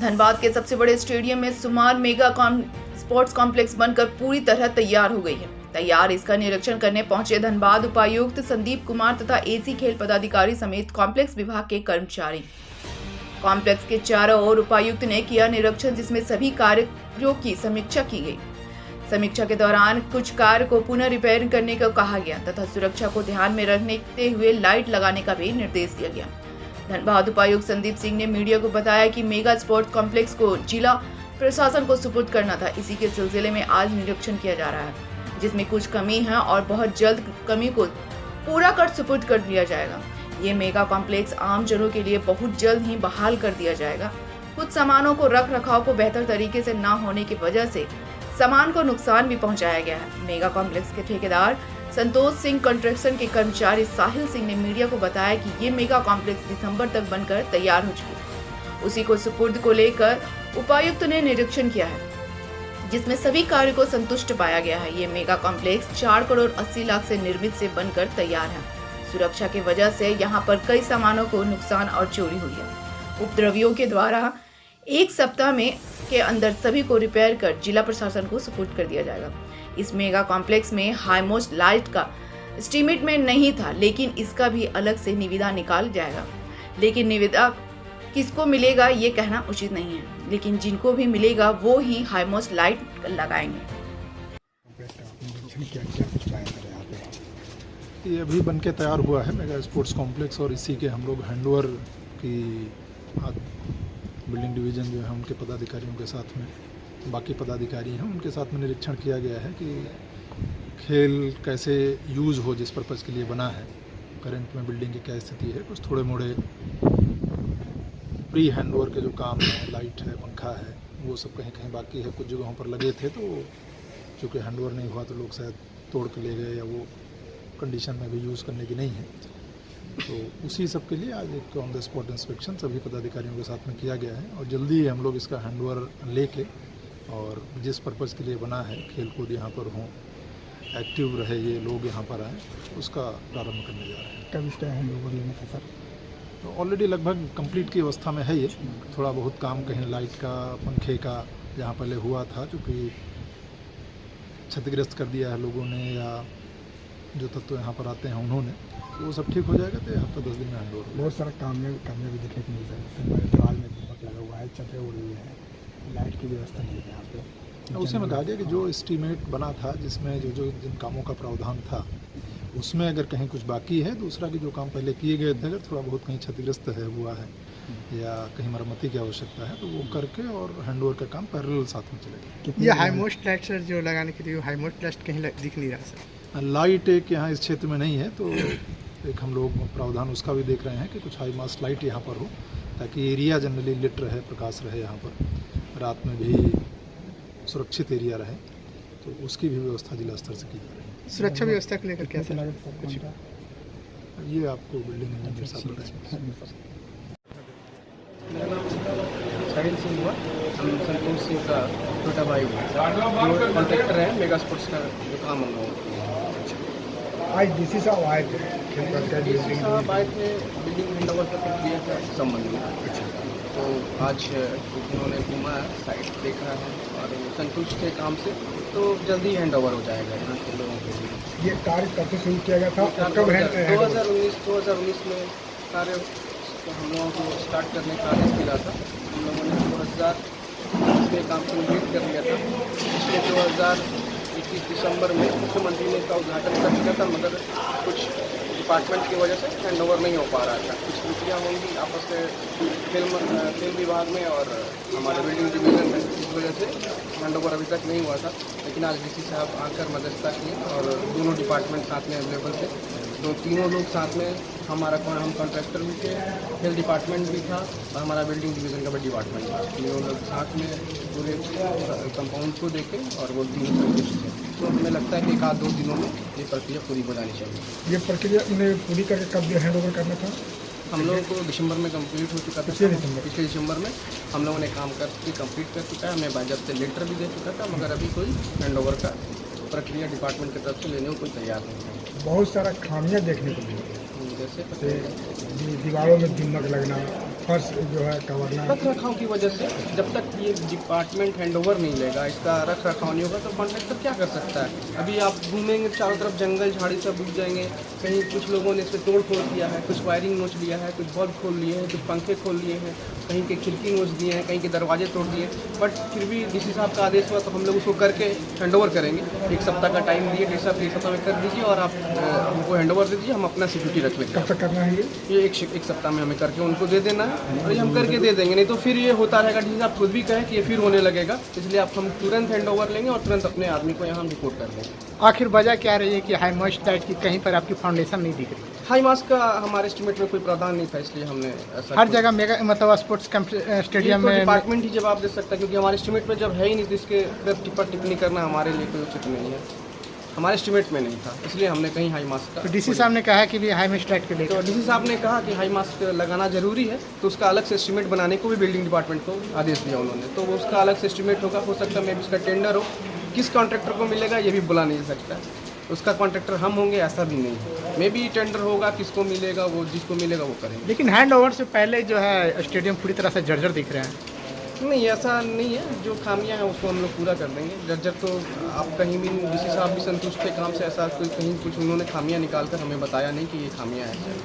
धनबाद के सबसे बड़े स्टेडियम में सुमार मेगा स्पोर्ट्स कॉम्प्लेक्स बनकर पूरी तरह तैयार हो गई है। इसका निरीक्षण करने पहुंचे धनबाद उपायुक्त संदीप कुमार तथा एसी खेल पदाधिकारी समेत कॉम्प्लेक्स विभाग के कर्मचारी। कॉम्प्लेक्स के चारों ओर उपायुक्त ने किया निरीक्षण, जिसमें सभी कार्यों की समीक्षा की गई। समीक्षा के दौरान कुछ कार को पुनः रिपेयर करने को कहा गया तथा सुरक्षा को ध्यान में रखते हुए लाइट लगाने का भी निर्देश दिया गया। धनबाद उपायुक्त संदीप सिंह ने मीडिया को बताया कि मेगा स्पोर्ट्स कॉम्प्लेक्स को जिला प्रशासन को सुपुर्द करना था। इसी के सिलसिले में आज निरीक्षण किया जा रहा है, जिसमें कुछ कमी है और बहुत जल्द कमी को पूरा कर सुपुर्द कर दिया जाएगा। ये मेगा कॉम्प्लेक्स आम जनों के लिए बहुत जल्द ही बहाल कर दिया जाएगा। कुछ सामानों को रख रखाव को बेहतर तरीके से न होने की वजह से सामान को नुकसान भी पहुंचाया गया है। मेगा कॉम्प्लेक्स के ठेकेदार संतोष सिंह कंस्ट्रक्शन के कर्मचारी साहिल सिंह ने मीडिया को बताया कि ये मेगा कॉम्प्लेक्स दिसंबर तक बनकर तैयार हो चुकी है। उसी को सुपुर्द को लेकर उपायुक्त ने निरीक्षण किया है, जिसमें सभी कार्य को संतुष्ट पाया गया है। ये मेगा कॉम्प्लेक्स 4 करोड़ 80 लाख से निर्मित से बनकर तैयार है। सुरक्षा की वजह से यहाँ पर कई सामानों को नुकसान और चोरी हुई है। उपद्रवियों के द्वारा एक सप्ताह में के अंदर सभी को रिपेयर कर जिला प्रशासन को सुपुर्द कर दिया जाएगा। इस मेगा कॉम्प्लेक्स में हाईमोस्ट लाइट का एस्टीमेट में नहीं था, लेकिन इसका भी अलग से निविदा निकाल जाएगा। लेकिन निविदा किसको मिलेगा ये कहना उचित नहीं है, लेकिन जिनको भी मिलेगा वो ही हाईमोस्ट लाइट लगाएंगे। ये अभी बनके तैयार हुआ है मेगा स्पोर्ट्स कॉम्प्लेक्स, और इसी के हम लोग हैंडओवर की बिल्डिंग डिवीज़न जो है उनके पदाधिकारियों के साथ में, बाकी पदाधिकारी हैं उनके साथ में निरीक्षण किया गया है कि खेल कैसे यूज़ हो, जिस पर्पज़ के लिए बना है। करंट में बिल्डिंग की क्या स्थिति है, कुछ थोड़े मोड़े प्री हैंडओवर के जो काम है, लाइट है, पंखा है, वो सब कहीं कहीं बाकी है। कुछ जगहों पर लगे थे तो चूँकि हैंडओवर नहीं हुआ तो लोग शायद तोड़ के ले गए या वो कंडीशन में भी यूज़ करने की नहीं है। तो उसी सब के लिए आज एक ऑन द स्पॉट इंस्पेक्शन सभी पदाधिकारियों के साथ में किया गया है, और जल्दी ही हम लोग इसका हैंडओवर लेके और जिस पर्पज़ के लिए बना है, खेल कूद यहाँ पर हों, एक्टिव रहे ये लोग यहाँ पर आएँ, उसका प्रारंभ करने जा रहे हैं। कब इसका हैंडओवर लेना था सर? तो ऑलरेडी लगभग कंप्लीट की अवस्था में है ये। थोड़ा बहुत काम कहीं लाइट का, पंखे का जहाँ पहले हुआ था, चूँकि क्षतिग्रस्त कर दिया है लोगों ने या जो तत्व यहाँ पर आते हैं उन्होंने, तो वो सब ठीक हो जाएगा। तो हफ्ता 10 दिन में हैंड ओवर। बहुत सारा काम में भी देखने को मिलता है। दीवार में दीपक लगा हुआ है, छतें उड़ रही है, लाइट की व्यवस्था नहीं है यहाँ पे। उसी में कहा गया कि जो एस्टीमेट बना था, जिसमें जो जिन कामों का प्रावधान था, उसमें अगर कहीं कुछ बाकी है, दूसरा कि जो काम पहले किए गए थे, अगर थोड़ा बहुत कहीं क्षतिग्रस्त है हुआ है या कहीं मरम्मती की आवश्यकता है, तो वो करके और हैंडओवर का काम पैरेलल साथ में चलेगा। ये हाईमोस्ट लाइट सर जो लगाने के लिए, हाईमोस्ट लाइट कहीं दिख नहीं रहा सर। लाइट एक यहाँ इस क्षेत्र में नहीं है, तो एक हम लोग प्रावधान उसका भी देख रहे हैं कि कुछ हाई मास्ट लाइट यहाँ पर हो, ताकि एरिया जनरली लिट रहे, प्रकाश रहे, यहाँ पर रात में भी सुरक्षित एरिया रहे। तो उसकी भी व्यवस्था जिला स्तर से की जा रही है। सुरक्षा व्यवस्था को लेकर क्या सर कुछ? ये आपको बिल्डिंग इंजीनियर साहब बताएंगे। साहिल सिंह हुआ, हम संतोष सिंह का छोटा भाई जो कॉन्ट्रैक्टर है मेगा स्पोर्ट्स का जो काम हम लोगों। आज डीसी साहब आए थे, साहब आए थे बिल्डिंग हैंडओवर का प्रक्रिया का संबंध में। तो आज उन्होंने घूमा, साइट देखा है और संतुष्ट थे काम से, तो जल्दी हैंडओवर हो जाएगा यहाँ के लोगों के लिए। ये कार्य कब से शुरू किया गया था? 2019 में कार्य हम लोगों को स्टार्ट करने का आदेश मिला था। हम लोगों ने 2020 में काम कंप्लीट कर लिया था। पिछले 2021 दिसंबर में मुख्यमंत्री ने इसका उद्घाटन कर दिया था, मगर कुछ डिपार्टमेंट की वजह से हैंडओवर नहीं हो पा रहा था। कुछ त्रुटियाँ होंगी आपस में फिल्म विभाग में और हमारे बिल्डिंग डिवीज़न में, इस वजह से हैंडओवर अभी तक नहीं हुआ था। लेकिन आज डीसी साहब आकर मदद किए और दोनों डिपार्टमेंट साथ में अवेलेबल थे, तो तीनों लोग साथ में, हम कॉन्ट्रैक्टर भी थे, हेल्थ डिपार्टमेंट भी था और हमारा बिल्डिंग डिवीज़न का भी डिपार्टमेंट था। तीनों लोग साथ में पूरे कंपाउंड को देखे और वो तीनों संतुष्ट थे। तो हमें लगता है कि 1-2 दिनों में ये प्रक्रिया पूरी हो जानी चाहिए। ये प्रक्रिया उन्हें पूरी करके कब हैंडओवर करना था? हम लोगों को दिसंबर में कंप्लीट हो चुका था। पिछले दिसंबर में हम लोगों ने काम करके कंप्लीट कर चुका है। हमें बाज़ाब्ते से लेटर भी दे चुका था, मगर अभी कोई हैंडओवर का प्रक्रिया डिपार्टमेंट की तरफ से लेने को कोई तैयार नहीं है। बहुत सारा खामियां देखने को मिली, जैसे दीवारों में दीमक लगना, फर्श जो है कवरना रख रखाव की वजह से जब तक ये डिपार्टमेंट हैंडओवर नहीं लेगा, इसका रख रखाव नहीं होगा, तो कॉन्ट्रैक्टर क्या कर सकता है। अभी आप घूमेंगे चारों तरफ जंगल झाड़ी सब उग जाएंगे, कहीं कुछ लोगों ने इस पर तोड़ फोड़ किया है, कुछ वायरिंग नोच लिया है, कुछ बल्ब खोल लिए हैं, कुछ पंखे खोल लिए हैं, कहीं के खिड़की नोच दिए हैं, कहीं के दरवाजे तोड़ दिए। बट फिर भी डीसी साहब का आदेश हुआ तो हम लोग उसको करके हैंडओवर करेंगे। 1 सप्ताह का टाइम दिए, डीसी साहब 1 सप्ताह में कर दीजिए और आप हमको हैंडओवर दे दीजिए, हम अपना सिक्योरिटी रख लेंगे। कब तक करना है ये एक सप्ताह में हमें करके उनको दे देना है और ये हम करके दे देंगे। नहीं तो फिर ये होता रहेगा, जिसे आप खुद भी कहें कि ये फिर होने लगेगा। इसलिए आप हम तुरंत हैंडओवर लेंगे और तुरंत अपने आदमी को यहाँ रिपोर्ट कर देंगे। आखिर वजह क्या रही है कि हाई मॉइस्ट लाइट की कहीं पर आपकी फाउंडेशन नहीं दिख रही? हाई मास्क का हमारे एस्टिमेट में कोई प्रावधान नहीं था, इसलिए हमने ऐसा हर जगह मेगा मतलब स्पोर्ट्स स्टेडियम में डिपार्टमेंट ही जवाब दे सकता है, क्योंकि हमारे एस्टिमेट में जब है ही नहीं तो इसके टिप्पा टिप्पणी करना हमारे लिए कोई उचित नहीं है। हमारे एस्टिमेट में नहीं था, इसलिए हमने कहीं हाई मास्क का। तो डीसी साहब ने कहा कि भी हाई मॉइस्ट लाइट के लिए तो डीसी साहब ने कहा कि हाई मास्क लगाना जरूरी है, तो उसका अलग से एस्टिमेट बनाने को भी बिल्डिंग डिपार्टमेंट को आदेश दिया उन्होंने। तो उसका अलग से एस्टिमेट होगा, हो सकता है मे भी उसका टेंडर हो, किस कॉन्ट्रैक्टर को मिलेगा ये भी बुला नहीं सकता। उसका कॉन्ट्रैक्टर हम होंगे ऐसा भी नहीं है, मे बी टेंडर होगा, किसको मिलेगा वो जिसको मिलेगा वो करेंगे। लेकिन हैंड ओवर से पहले जो है स्टेडियम पूरी तरह से जर्जर दिख रहे हैं। नहीं, ऐसा नहीं है, जो खामियां हैं उसको हम लोग पूरा कर देंगे। जर्जर तो आप कहीं भी डीसी साहब भी संतुष्ट थे काम से, ऐसा कोई कहीं कुछ उन्होंने खामियां निकाल कर हमें बताया नहीं कि ये खामियां हैं।